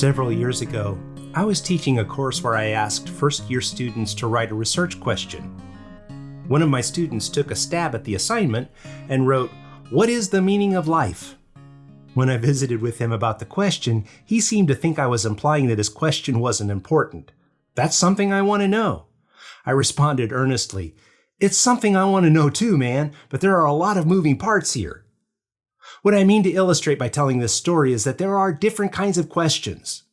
Several years ago, I was teaching a course where I asked first-year students to write a research question. One of my students took a stab at the assignment and wrote, "What is the meaning of life?" When I visited with him about the question, he seemed to think I was implying that his question wasn't important. "That's something I want to know." I responded earnestly, "It's something I want to know too, man, but there are a lot of moving parts here." What I mean to illustrate by telling this story is that there are different kinds of questions.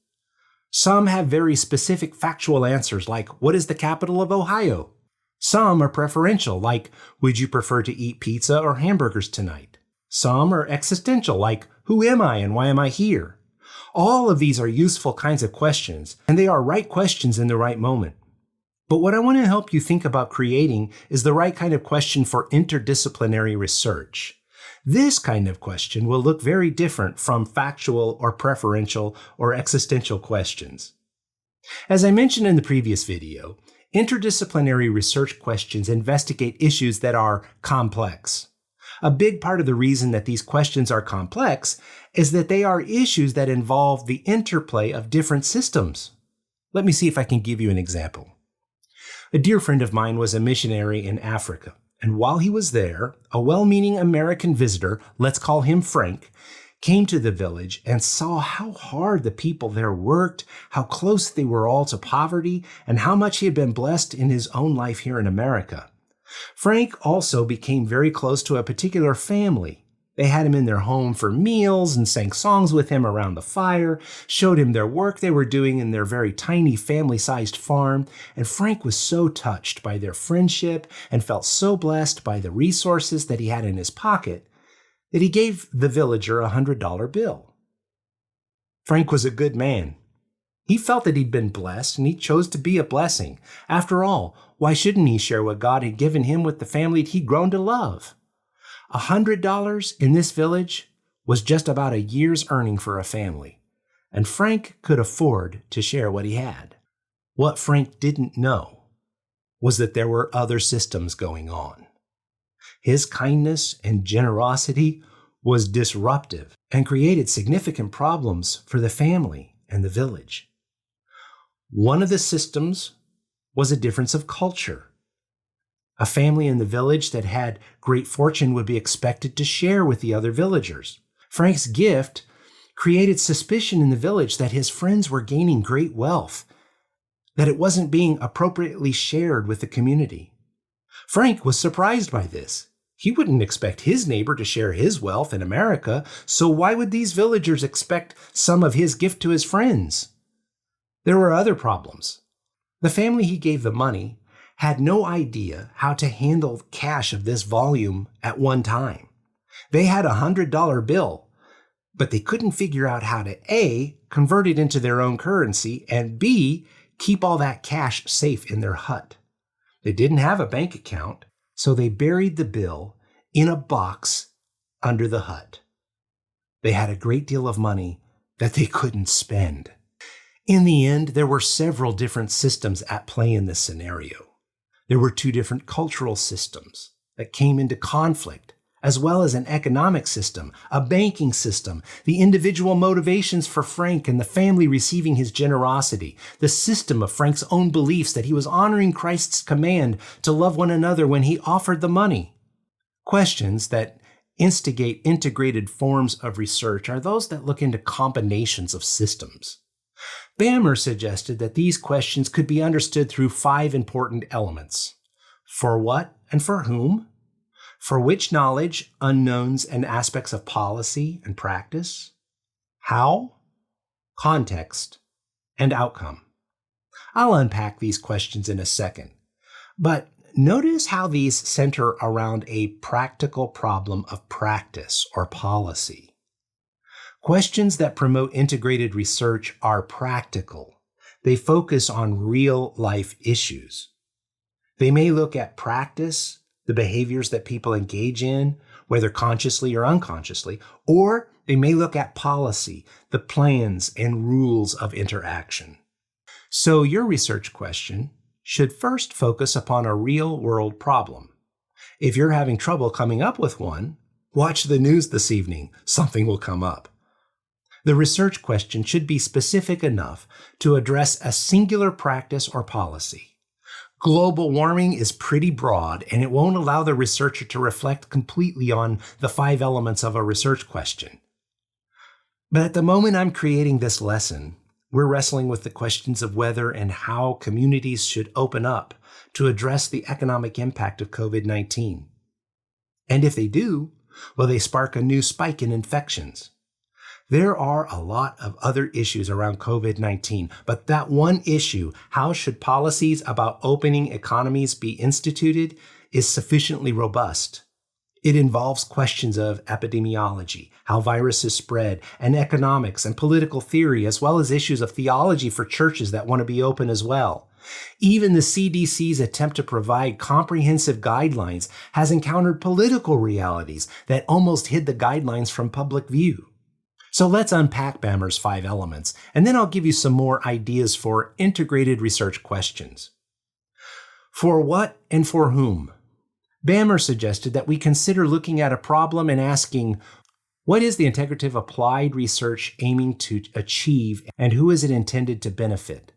Some have very specific factual answers like, "What is the capital of Ohio?" Some are preferential like, "Would you prefer to eat pizza or hamburgers tonight?" Some are existential like, "Who am I and why am I here?" All of these are useful kinds of questions, and they are right questions in the right moment. But what I want to help you think about creating is the right kind of question for interdisciplinary research. This kind of question will look very different from factual or preferential or existential questions. As I mentioned in the previous video, interdisciplinary research questions investigate issues that are complex. A big part of the reason that these questions are complex is that they are issues that involve the interplay of different systems. Let me see if I can give you an example. A dear friend of mine was a missionary in Africa. And while he was there, a well-meaning American visitor, let's call him Frank, came to the village and saw how hard the people there worked, how close they were all to poverty, and how much he had been blessed in his own life here in America. Frank also became very close to a particular family. They had him in their home for meals and sang songs with him around the fire, showed him their work they were doing in their very tiny family-sized farm, and Frank was so touched by their friendship and felt so blessed by the resources that he had in his pocket that he gave the villager a $100 bill. Frank was a good man. He felt that he'd been blessed and he chose to be a blessing. After all, why shouldn't he share what God had given him with the family he'd grown to love? $100 in this village was just about a year's earning for a family, and Frank could afford to share what he had. What Frank didn't know was that there were other systems going on. His kindness and generosity was disruptive and created significant problems for the family and the village. One of the systems was a difference of culture. A family in the village that had great fortune would be expected to share with the other villagers. Frank's gift created suspicion in the village that his friends were gaining great wealth, that it wasn't being appropriately shared with the community. Frank was surprised by this. He wouldn't expect his neighbor to share his wealth in America, so why would these villagers expect some of his gift to his friends? There were other problems. The family he gave the money had no idea how to handle cash of this volume at one time. They had a $100 bill, but they couldn't figure out how to A, convert it into their own currency, and B, keep all that cash safe in their hut. They didn't have a bank account, so they buried the bill in a box under the hut. They had a great deal of money that they couldn't spend. In the end, there were several different systems at play in this scenario. There were two different cultural systems that came into conflict, as well as an economic system, a banking system, the individual motivations for Frank and the family receiving his generosity, the system of Frank's own beliefs that he was honoring Christ's command to love one another when he offered the money. Questions that instigate integrated forms of research are those that look into combinations of systems. Bammer suggested that these questions could be understood through 5 important elements. For what and for whom? For which knowledge, unknowns, and aspects of policy and practice? How? Context, and outcome. I'll unpack these questions in a second, but notice how these center around a practical problem of practice or policy. Questions that promote integrated research are practical. They focus on real-life issues. They may look at practice, the behaviors that people engage in, whether consciously or unconsciously, or they may look at policy, the plans and rules of interaction. So your research question should first focus upon a real-world problem. If you're having trouble coming up with one, watch the news this evening. Something will come up. The research question should be specific enough to address a singular practice or policy. Global warming is pretty broad, and it won't allow the researcher to reflect completely on the 5 elements of a research question. But at the moment I'm creating this lesson, we're wrestling with the questions of whether and how communities should open up to address the economic impact of COVID-19. And if they do, will they spark a new spike in infections? There are a lot of other issues around COVID-19, but that one issue, how should policies about opening economies be instituted, is sufficiently robust. It involves questions of epidemiology, how viruses spread, and economics and political theory, as well as issues of theology for churches that want to be open as well. Even the CDC's attempt to provide comprehensive guidelines has encountered political realities that almost hid the guidelines from public view. So let's unpack BAMR's 5 elements, and then I'll give you some more ideas for integrated research questions. For what and for whom? BAMR suggested that we consider looking at a problem and asking, what is the integrative applied research aiming to achieve, and who is it intended to benefit?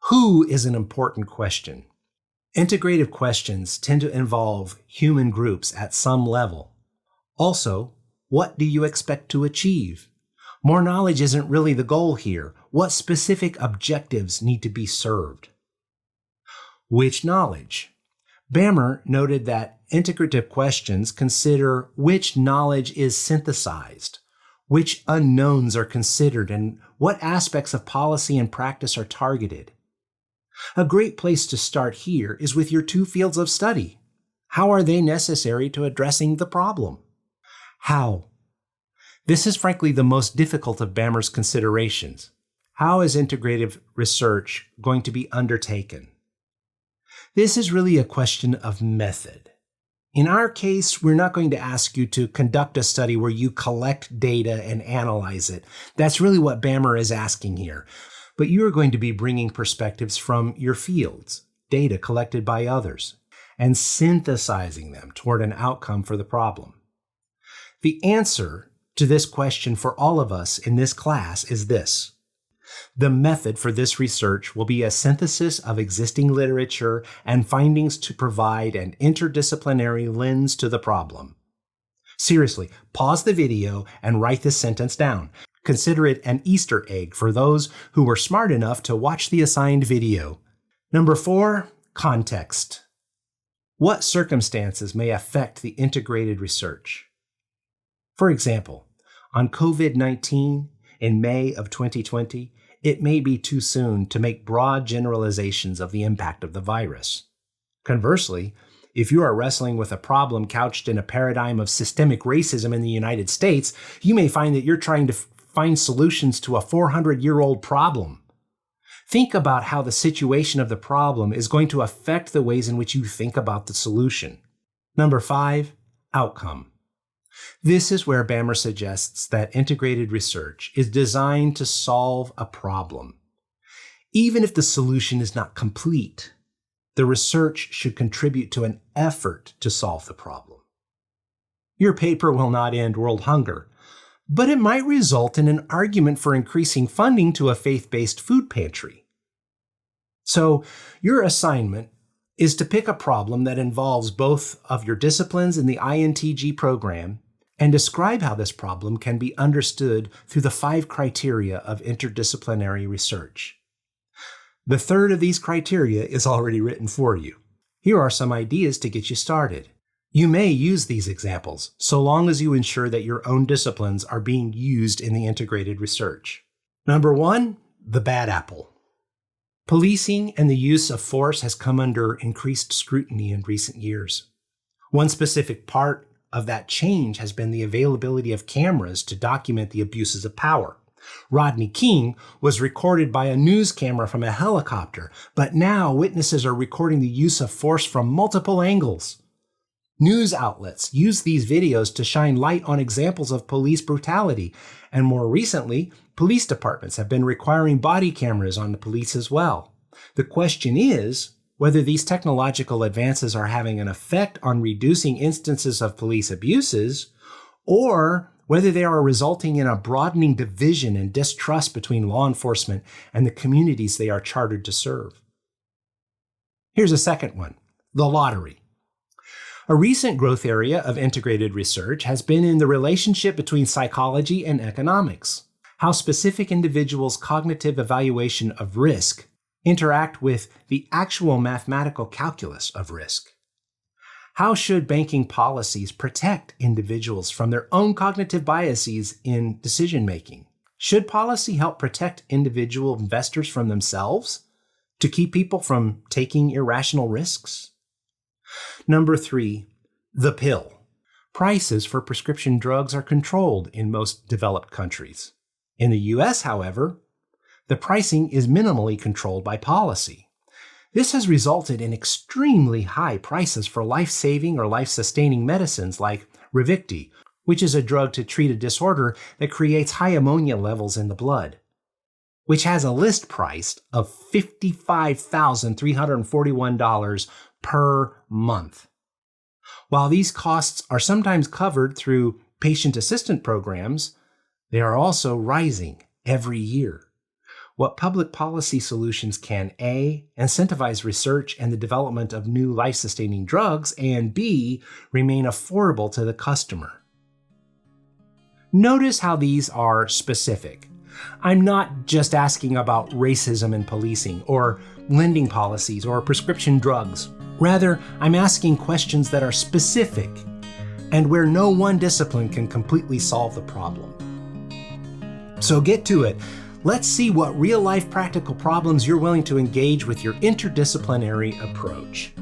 Who is an important question. Integrative questions tend to involve human groups at some level. Also, what do you expect to achieve? More knowledge isn't really the goal here. What specific objectives need to be served? Which knowledge? BAMR noted that integrative questions consider which knowledge is synthesized, which unknowns are considered, and what aspects of policy and practice are targeted. A great place to start here is with your 2 fields of study. How are they necessary to addressing the problem? How? This is frankly the most difficult of BAMR's considerations. How is integrative research going to be undertaken? This is really a question of method. In our case, we're not going to ask you to conduct a study where you collect data and analyze it. That's really what BAMR is asking here. But you are going to be bringing perspectives from your fields, data collected by others, and synthesizing them toward an outcome for the problem. The answer to this question for all of us in this class is this. The method for this research will be a synthesis of existing literature and findings to provide an interdisciplinary lens to the problem. Seriously, pause the video and write this sentence down. Consider it an Easter egg for those who were smart enough to watch the assigned video. Number 4, context. What circumstances may affect the integrated research? For example, on COVID-19 in May of 2020, it may be too soon to make broad generalizations of the impact of the virus. Conversely, if you are wrestling with a problem couched in a paradigm of systemic racism in the United States, you may find that you're trying to find solutions to a 400-year-old problem. Think about how the situation of the problem is going to affect the ways in which you think about the solution. Number 5, outcome. This is where BAMR suggests that integrated research is designed to solve a problem. Even if the solution is not complete, the research should contribute to an effort to solve the problem. Your paper will not end world hunger, but it might result in an argument for increasing funding to a faith-based food pantry. So, your assignment is to pick a problem that involves both of your disciplines in the INTG program and describe how this problem can be understood through the 5 criteria of interdisciplinary research. The third of these criteria is already written for you. Here are some ideas to get you started. You may use these examples, so long as you ensure that your own disciplines are being used in the integrated research. Number 1, the bad apple. Policing and the use of force has come under increased scrutiny in recent years. One specific part of that change has been the availability of cameras to document the abuses of power. Rodney King was recorded by a news camera from a helicopter, but now witnesses are recording the use of force from multiple angles. News outlets use these videos to shine light on examples of police brutality, and more recently, police departments have been requiring body cameras on the police as well. The question is whether these technological advances are having an effect on reducing instances of police abuses, or whether they are resulting in a broadening division and distrust between law enforcement and the communities they are chartered to serve. Here's a second one, the lottery. A recent growth area of integrated research has been in the relationship between psychology and economics, how specific individuals' cognitive evaluation of risk interact with the actual mathematical calculus of risk. How should banking policies protect individuals from their own cognitive biases in decision-making? Should policy help protect individual investors from themselves to keep people from taking irrational risks? Number 3, the pill. Prices for prescription drugs are controlled in most developed countries. In the US, however, the pricing is minimally controlled by policy. This has resulted in extremely high prices for life-saving or life-sustaining medicines like Ravicti, which is a drug to treat a disorder that creates high ammonia levels in the blood, which has a list price of $55,341 per month. While these costs are sometimes covered through patient assistance programs, they are also rising every year. What public policy solutions can A, incentivize research and the development of new life-sustaining drugs, and B, remain affordable to the customer? Notice how these are specific. I'm not just asking about racism and policing, or lending policies, or prescription drugs. Rather, I'm asking questions that are specific and where no one discipline can completely solve the problem. So get to it. Let's see what real-life practical problems you're willing to engage with your interdisciplinary approach.